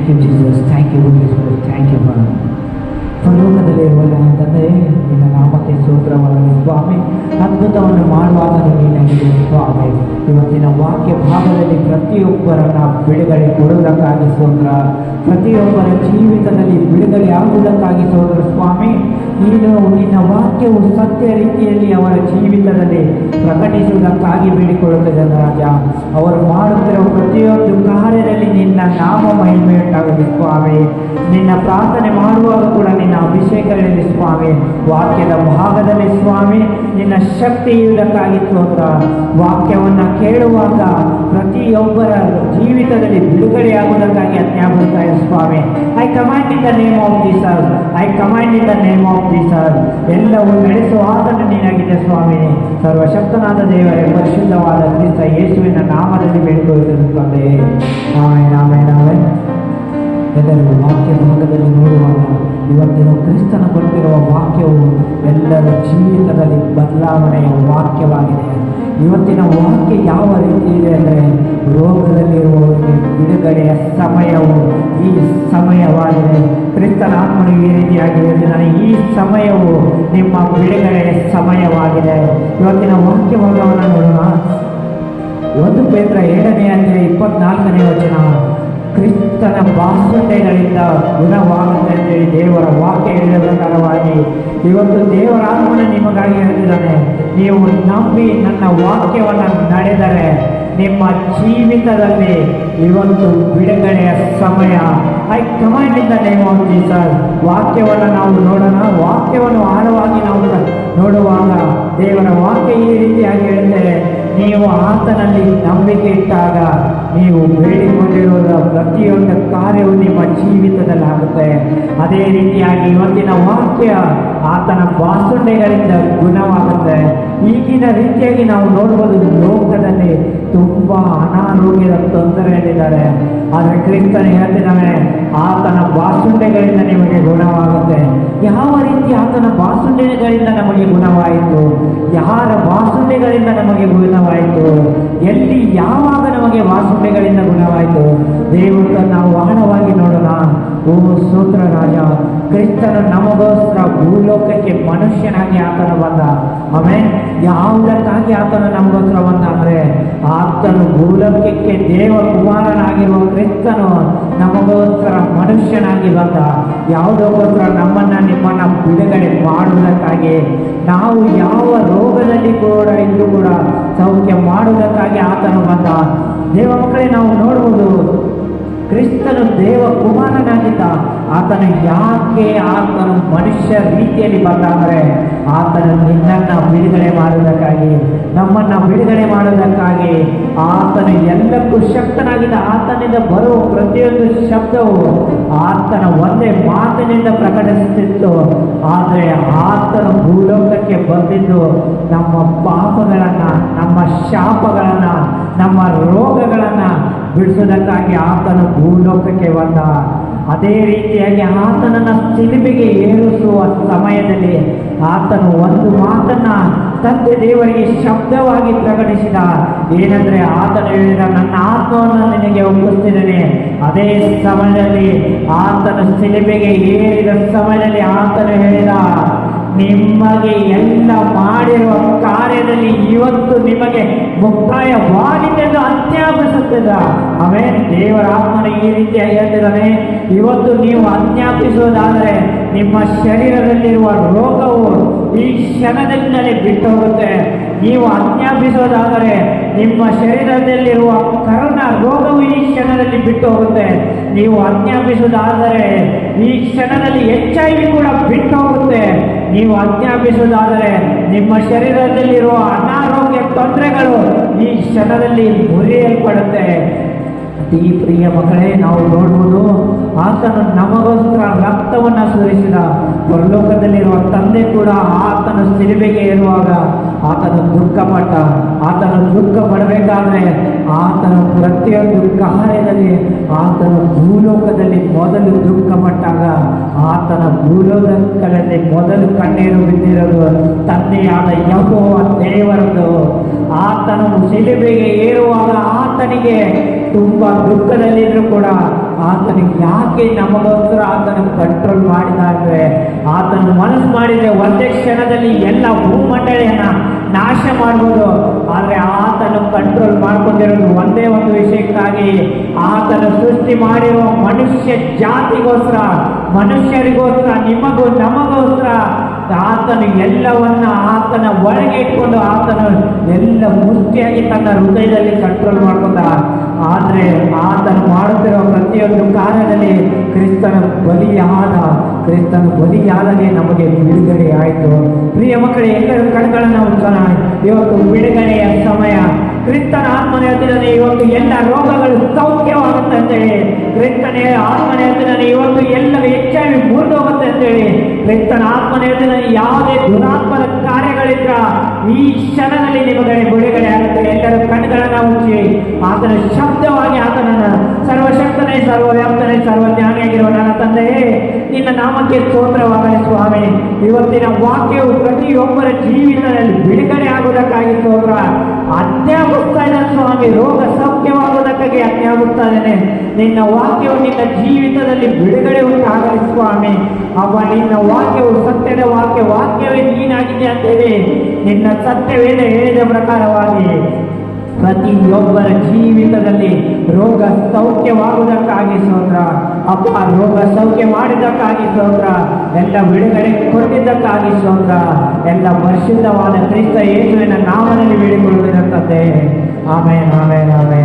Thank you Jesus, thank you Jesus, thank you father. ಪರಲೋಕದಲ್ಲಿರುವ ನನ್ನ ತಂದೆ, ನಿನ್ನ ನಾಮಕ್ಕೆ ಸ್ತೋತ್ರವಾಗಲಿ ಸ್ವಾಮಿ. ಅದ್ಭುತವನ್ನು ಮಾಡುವಾಗ ನೀನಾಗಿದೆ ಸ್ವಾಮಿ. ಇವತ್ತಿನ ವಾಕ್ಯ ಭಾಗದಲ್ಲಿ ಪ್ರತಿಯೊಬ್ಬರನ್ನ ಬಿಡುಗಡೆ ಕೊಡುವುದಕ್ಕಾಗಿ ಸ್ತೋತ್ರ. ಪ್ರತಿಯೊಬ್ಬರ ಜೀವಿತದಲ್ಲಿ ಬಿಡುಗಡೆ ಆಗುವುದಕ್ಕಾಗಿ ಸ್ತೋತ್ರ ಸ್ವಾಮಿ. ನೀನು ನಿನ್ನ ವಾಕ್ಯವು ಸತ್ಯ ರೀತಿಯಲ್ಲಿ ಅವರ ಜೀವಿತದಲ್ಲಿ ಪ್ರಕಟಿಸುವುದಕ್ಕಾಗಿ ಬೇಡಿಕೊಳ್ಳುತ್ತದೆ ರಾಜ. ಅವರು ಮಾಡುತ್ತಿರುವ ಪ್ರತಿಯೊಂದು ಕಾರ್ಯದಲ್ಲಿ ನಿನ್ನ ನಾಮ ಮಹಿಮೆ ಉಂಟಾಗಲಿ ಸ್ವಾಮಿ. ನಿನ್ನ ಪ್ರಾರ್ಥನೆ ಮಾಡುವಾಗ ಕೂಡ ನಿನ್ನ ಅಭಿಷೇಕಗಳಲ್ಲಿ ಸ್ವಾಮಿ, ವಾಕ್ಯದ ಭಾಗದಲ್ಲಿ ಸ್ವಾಮಿ ನಿನ್ನ ಶಕ್ತಿ ಇರುವುದಕ್ಕಾಗಿ ಸ್ತೋತ್ರ. ವಾಕ್ಯವನ್ನು ಕೇಳುವಾಗ ಪ್ರತಿಯೊಬ್ಬರ ಜೀವಿತದಲ್ಲಿ ಬಿಡುಗಡೆಯಾಗುವುದಕ್ಕಾಗಿ ಆಜ್ಞಾಪಿಸುತ್ತಾರೆ ಸ್ವಾಮಿ. I command in the name of Jesus, I command in the name of Jesus. ಎಲ್ಲವೂ ನಡೆಸುವ ಆತನ ನೀನಾಗಿದೆ ಸ್ವಾಮಿ. ಸರ್ವಶಕ್ತನಾದ ದೇವರೇ, ಪರಿಶುದ್ಧವಾದ ಕ್ರಿಸ್ತ ಯೇಸುವಿನ ನಾಮದಲ್ಲಿ ಬೇಡಿಕೊಳ್ಳುತ್ತದೆ. ಆಮೇಲೆ ಆಮೇಲೆ ಆಮೇಲೆ ಎಲ್ಲರೂ ವಾಕ್ಯ ಭಾಗದಲ್ಲಿ ನೋಡುವಾಗ ಇವತ್ತಿನ ಕ್ರಿಸ್ತನ ಕೊಟ್ಟಿರುವ ವಾಕ್ಯವು ಎಲ್ಲರ ಜೀವಿತದಲ್ಲಿ ಬದಲಾವಣೆಯ ವಾಕ್ಯವಾಗಿದೆ. ಇವತ್ತಿನ ವಾಕ್ಯ ಯಾವ ರೀತಿ ಇದೆ ಅಂದರೆ, ರೋಗದಲ್ಲಿರುವವರಿಗೆ ಬಿಡುಗಡೆಯ ಸಮಯವು ಈ ಸಮಯವಾಗಿದೆ. ಕ್ರಿಸ್ತನ ಆತ್ಮನು ಈ ರೀತಿಯಾಗಿ ಹೇಳ್ತಿದ್ದಾನೆ, ಈ ಸಮಯವು ನಿಮ್ಮ ಬಿಡುಗಡೆಯ ಸಮಯವಾಗಿದೆ. ಇವತ್ತಿನ ವಾಕ್ಯ ಭಾಗವನ್ನು ನೋಡೋಣ. 1 ಪೇತ್ರ 7ನೇ ಅಧ್ಯಾಯ 24ನೇ ವಚನ, ಕ್ರಿಸ್ತನ ಬಾಸುಂಡೆಗಳಿಂದ ಗುಣವಾಗುತ್ತೆ ಅಂತೇಳಿ ದೇವರ ವಾಕ್ಯ ಹೇಳಿದ ಪ್ರಕಾರವಾಗಿ ಇವತ್ತು ದೇವರ ಆತ್ಮನ ನಿಮಗಾಗಿ ಹೇಳ್ತಿದ್ದಾನೆ. ನೀವು ನಂಬಿ ನನ್ನ ವಾಕ್ಯವನ್ನು ನಡೆದರೆ ನಿಮ್ಮ ಜೀವಿತದಲ್ಲಿ ಇವತ್ತು ಬಿಡುಗಡೆಯ ಸಮಯ. I command in the name of Jesus. ವಾಕ್ಯವನ್ನು ನಾವು ನೋಡೋಣ. ವಾಕ್ಯವನ್ನು ಆಳವಾಗಿ ನಾವು ನೋಡುವಾಗ ದೇವರ ವಾಕ್ಯ ಈ ರೀತಿಯಾಗಿ ಹೇಳುತ್ತೆ, ನೀವು ಆತನಲ್ಲಿ ನಂಬಿಕೆ ಇಟ್ಟಾಗ ನೀವು ಬೇಡಿಕೊಂಡಿರುವ ಪ್ರತಿಯೊಂದು ಕಾರ್ಯವು ನಿಮ್ಮ ಜೀವಿತದಲ್ಲಿ ಆಗುತ್ತೆ. ಅದೇ ರೀತಿಯಾಗಿ ಇವತ್ತಿನ ವಾಕ್ಯ ಆತನ ಬಾಸುಂಡೆಗಳಿಂದ ಗುಣವಾಗುತ್ತೆ. ಈಗಿನ ರೀತಿಯಾಗಿ ನಾವು ನೋಡ್ಬೋದು, ಲೋಕದಲ್ಲಿ ತುಂಬ ಅನಾರೋಗ್ಯದ ತೊಂದರೆಯಲ್ಲಿದ್ದಾರೆ. ಆದರೆ ಕ್ರಿಸ್ತನು ಹೇಳ್ತಿದ್ದಾನೆ, ಆತನ ಬಾಸುಂಡೆಗಳಿಂದ ನಿಮಗೆ ಗುಣವಾಗುತ್ತೆ. ಯಾವ ರೀತಿ ಆತನ ಬಾಸುಂಡೆಗಳಿಂದ ನಮಗೆ ಗುಣವಾಯಿತು? ಯಾರ ಬಾಸುಂಡೆಗಳಿಂದ ನಮಗೆ ಗುಣವಾಯಿತು? ಎಲ್ಲಿ ಯಾವಾಗ ನಮಗೆ ಬಾಸುಂಡೆಗಳಿಂದ ಗುಣವಾಯಿತು? ದೇವರ ನಾವು ಆಳವಾಗಿ ನೋಡೋಣ. ಓ ಸ್ತೋತ್ರ ರಾಜ, ಕ್ರಿಸ್ತನು ನಮಗೋಸ್ಕರ ಭೂಲೋಕಕ್ಕೆ ಮನುಷ್ಯನಾಗಿ ಆತನು ಬಂದ. ಆಮೇಲೆ ಯಾವುದಕ್ಕಾಗಿ ಆತನು ನಮಗೋಸ್ಕರ ಬಂದ ಅಂದರೆ, ಆತನು ಭೂಲೋಕಕ್ಕೆ ದೇವ ಕುಮಾರನಾಗಿರುವ ಕ್ರಿಸ್ತನು ನಮಗೋಸ್ಕರ ಮನುಷ್ಯನಾಗಿ ಬಂದ. ಯಾವುದಕ್ಕೋಸ್ಕರ? ನಮ್ಮನ್ನು ನಿಮ್ಮನ್ನ ಬಿಡುಗಡೆ ಮಾಡುವುದಕ್ಕಾಗಿ. ನಾವು ಯಾವ ರೋಗದಲ್ಲಿ ಕೂಡ ಇದ್ದು ಕೂಡ ಸೌಖ್ಯ ಮಾಡುವುದಕ್ಕಾಗಿ ಆತನು ಬಂದ. ದೇವ ಮಕ್ಕಳೇ, ನಾವು ನೋಡುವುದು ಕ್ರಿಸ್ತನು ದೇವ ಕುಮಾರನಾಗಿದ್ದ. ಆತನು ಯಾಕೆ ಆತನು ಮನುಷ್ಯ ರೀತಿಯಲ್ಲಿ ಬಂದ ಅಂದರೆ, ಆತನು ನಿನ್ನನ್ನು ಬಿಡುಗಡೆ ಮಾಡುವುದಕ್ಕಾಗಿ, ನಮ್ಮನ್ನು ಬಿಡುಗಡೆ ಮಾಡುವುದಕ್ಕಾಗಿ. ಆತನು ಎಲ್ಲಕ್ಕೂ ಶಕ್ತನಾಗಿದ್ದ. ಆತನಿಂದ ಬರುವ ಪ್ರತಿಯೊಂದು ಶಬ್ದವು ಆತನ ಒಂದೇ ಮಾತಿನಿಂದ ಪ್ರಕಟಿಸುತ್ತಿತ್ತು. ಆದರೆ ಆತನು ಭೂಲೋಕಕ್ಕೆ ಬಂದಿದ್ದು ನಮ್ಮ ಪಾಪಗಳನ್ನು, ನಮ್ಮ ಶಾಪಗಳನ್ನು, ನಮ್ಮ ರೋಗಗಳನ್ನು ಬಿಡಿಸುವುದಕ್ಕಾಗಿ ಆತನು ಭೂಲೋಕಕ್ಕೆ ಬಂದ. ಅದೇ ರೀತಿಯಾಗಿ ಆತನನ್ನು ಶಿಲುಬೆಗೆ ಏರಿಸುವ ಸಮಯದಲ್ಲಿ ಆತನು ಒಂದು ಮಾತನ್ನ ತಂದೆ ದೇವರಿಗೆ ಶಬ್ದವಾಗಿ ಪ್ರಕಟಿಸಿದ. ಏನಂದ್ರೆ, ಆತನು ಹೇಳಿದ, ನನ್ನ ಆತ್ಮವನ್ನು ನಿನಗೆ ಒಪ್ಪಿಸುತ್ತಿದ್ದೇನೆ. ಅದೇ ಸಮಯದಲ್ಲಿ ಆತನು ಶಿಲುಬೆಗೆ ಏರಿದ ಸಮಯದಲ್ಲಿ ಆತನು ಹೇಳಿದ, ನಿಮಗೆ ಎಲ್ಲ ಮಾಡಿರುವ ಕಾರ್ಯದಲ್ಲಿ ಇವತ್ತು ನಿಮಗೆ ಮುಕ್ತಾಯವಾಗಿದ್ದೆಂದು ಆಜ್ಞಾಪಿಸುತ್ತಿದ್ದ. ಆಮೇಲೆ ದೇವರ ಆತ್ಮನ ಈ ರೀತಿಯಾಗಿ ಹೇಳ್ತಿದ್ದಾನೆ, ಇವತ್ತು ನೀವು ಆಜ್ಞಾಪಿಸುವುದಾದರೆ ನಿಮ್ಮ ಶರೀರದಲ್ಲಿರುವ ರೋಗವು ಈ ಕ್ಷಣದಿಂದಲೇ ಬಿಟ್ಟು ಹೋಗುತ್ತೆ. ನೀವು ಆಜ್ಞಾಪಿಸೋದಾದರೆ ನಿಮ್ಮ ಶರೀರದಲ್ಲಿರುವ ಕರೋನಾ ರೋಗವು ಈ ಕ್ಷಣದಲ್ಲಿ ಬಿಟ್ಟು ಹೋಗುತ್ತೆ. ನೀವು ಆಜ್ಞಾಪಿಸುವುದಾದರೆ ಈ ಕ್ಷಣದಲ್ಲಿ HIV ಕೂಡ ಬಿಟ್ಟು ಹೋಗುತ್ತೆ. ನೀವು ಆಜ್ಞಾಪಿಸುವುದಾದರೆ ನಿಮ್ಮ ಶರೀರದಲ್ಲಿರುವ ಅನಾರೋಗ್ಯ ತೊಂದರೆಗಳು ಈ ಕ್ಷಣದಲ್ಲಿ ಮುರಿಯಲ್ಪಡುತ್ತೆ. ಅತಿ ಪ್ರಿಯ ಮಕ್ಕಳೇ, ನಾವು ನೋಡುವುದು, ಆತನು ನಮಗೋಸ್ಕರ ರಕ್ತವನ್ನು ಸುರಿಸಿದ. ಪರಲೋಕದಲ್ಲಿರುವ ತಂದೆ ಕೂಡ ಆತನು ಶಿಲುಬೆಗೆ ಏರುವಾಗ ಆತನು ದುಃಖಪಟ್ಟ. ಆತನು ದುಃಖ ಪಡಬೇಕಾದ್ರೆ ಆತನ ಪ್ರತಿಯೊಂದು ಕಾರ್ಯದಲ್ಲಿ ಆತನು ಭೂಲೋಕದಲ್ಲಿ ಮೊದಲು ದುಃಖಪಟ್ಟಾಗ ಆತನ ಭೂಲೋಕದಲ್ಲಿ ಮೊದಲು ಕಣ್ಣೀರು ಬಿದ್ದಿರೋದು ತಂದೆಯಾದ ಯೆಹೋವ ದೇವರದು. ಆತನು ಶಿಲುಬೆಗೆ ಏರುವಾಗ ಆತನಿಗೆ ತುಂಬ ದುಃಖದಲ್ಲಿದ್ದರೂ ಕೂಡ ಆತನಿಗೆ ಯಾಕೆ ನಮಗೋಸ್ಕರ ಆತನ ಕಂಟ್ರೋಲ್ ಮಾಡಿದ ಅಂದ್ರೆ, ಆತನ ಮನಸ್ಸು ಮಾಡಿದ್ರೆ ಒಂದೇ ಕ್ಷಣದಲ್ಲಿ ಎಲ್ಲ ಭೂಮಂಡಳಿಯನ್ನ ನಾಶ ಮಾಡ್ಬೋದು. ಆದ್ರೆ ಆತನು ಕಂಟ್ರೋಲ್ ಮಾಡ್ಕೊಂಡಿರೋದು ಒಂದೇ ಒಂದು ವಿಷಯಕ್ಕಾಗಿ, ಆತನು ಸೃಷ್ಟಿ ಮಾಡಿರುವ ಮನುಷ್ಯ ಜಾತಿಗೋಸ್ಕರ, ಮನುಷ್ಯರಿಗೋಸ್ಕರ, ನಿಮಗೂ ನಮಗೋಸ್ಕರ ಆತನು ಎಲ್ಲವನ್ನ ಆತನ ಒಳಗೆ ಇಟ್ಕೊಂಡು ಆತನು ಎಲ್ಲ ಮುಷ್ಟಿಯಾಗಿ ತನ್ನ ಹೃದಯದಲ್ಲಿ ಕಂಟ್ರೋಲ್ ಮಾಡ್ಕೊಂಡ. ಆದ್ರೆ ಆತನು ಮಾಡುತ್ತಿರುವ ಪ್ರತಿಯೊಂದು ಕಾರ್ಯದಲ್ಲಿ ಕ್ರಿಸ್ತನ ಬಲಿಯಾದನೆ ನಮಗೆ ಬಿಡುಗಡೆ ಆಯಿತು. ಪ್ರಿಯ ಮಕ್ಕಳೇ, ಎಲ್ಲರ ಕಣ್ಗಳನ್ನು ಉತ್ಸಾಹ, ಇವತ್ತು ಬಿಡುಗಡೆಯ ಸಮಯ. ಕ್ರಿಸ್ತನ ಆತ್ಮನ ಹೇಳ್ತಿದ್ದಾನೆ, ಇವತ್ತು ಎಲ್ಲ ರೋಗಗಳು ಸೌಖ್ಯವಾಗುತ್ತೆ ಅಂತೇಳಿ. ಕ್ರಿಸ್ತನ ಆತ್ಮನ ಹೇಳ್ತಿದ್ದಾನೆ, ಇವತ್ತು ಎಲ್ಲ ಹೆಚ್ಚಾಗಿ ಮುರಿದೋಗುತ್ತೆ ಅಂತೇಳಿ. ಕ್ರಿಸ್ತನ ಆತ್ಮನ ಹೇಳ್ತಿದ್ದಾನೆ, ಯಾವುದೇ ದುರಾತ್ಮದ ಕಾರ್ಯಗಳಿದ್ರ ಈ ಕ್ಷಣದಲ್ಲಿ ನಿಮಗೆ ಬಿಡುಗಡೆ ಆಗುತ್ತೆ. ಎಲ್ಲರ ಕಣ್ಗಳನ್ನ ಉಚ್ಚಿ ಆತನ ಶಬ್ದವಾಗಿ ಆತನನ್ನ, ಸರ್ವಶಕ್ತನೇ, ಸರ್ವವ್ಯಾಪ್ತನೇ, ಸರ್ವಜ್ಞಾನಿಯಾಗಿರುವ ನನ್ನ ತಂದೆಯೇ, ನಿನ್ನ ನಾಮಕ್ಕೆ ಸ್ತೋತ್ರವಾಗಲಿ ಸ್ವಾಮಿ. ಇವತ್ತಿನ ವಾಕ್ಯವು ಪ್ರತಿಯೊಬ್ಬರ ಜೀವಿತದಲ್ಲಿ ಬಿಡುಗಡೆ ಆಗುವುದಕ್ಕಾಗಿ ಸ್ತೋತ್ರ. ಅಜ್ಞಾಪಿಸ್ತಾ ಇದ್ದಾನೆ ಸ್ವಾಮಿ, ರೋಗ ಸೌಖ್ಯವಾಗುವುದಕ್ಕಾಗಿ ಅಜ್ಞಾಪಿಸ್ತಾ ಇದ್ದೇನೆ. ನಿನ್ನ ವಾಕ್ಯವು ನಿನ್ನ ಜೀವಿತದಲ್ಲಿ ಬಿಡುಗಡೆ ಉಂಟಾಗಲಿ ಸ್ವಾಮಿ. ಅವ ನಿನ್ನ ವಾಕ್ಯವು ಸತ್ಯದ ವಾಕ್ಯವೇ ನೀನಾಗಿದೆ ಅಂತೇಳಿ ನಿನ್ನ ಸತ್ಯವೇದ ಹೇಳಿದ ಪ್ರಕಾರವಾಗಿ ಪ್ರತಿಯೊಬ್ಬರ ಜೀವಿತದಲ್ಲಿ ರೋಗ ಸೌಖ್ಯವಾಗುವುದಕ್ಕಾಗಿ ಸ್ತೋತ್ರ ಅಪ್ಪ. ರೋಗ ಸೌಖ್ಯ ಮಾಡಿದ್ದಕ್ಕಾಗಿ ಸ್ತೋತ್ರ. ಎಲ್ಲ ಬಿಡುಗಡೆ ಕೊಟ್ಟಿದ್ದಕ್ಕಾಗಿ ಸ್ತೋತ್ರ. ಎಲ್ಲ ಪರಿಶುದ್ಧವಾದ ಕ್ರಿಸ್ತ ಯೇಸುವಿನ ನಾಮದಲ್ಲಿ ಬೇಡಿಕೊಳ್ಳುವುದರಂತೆ. ಆಮೇನ್, ಆಮೇನ್, ಆಮೇನ್.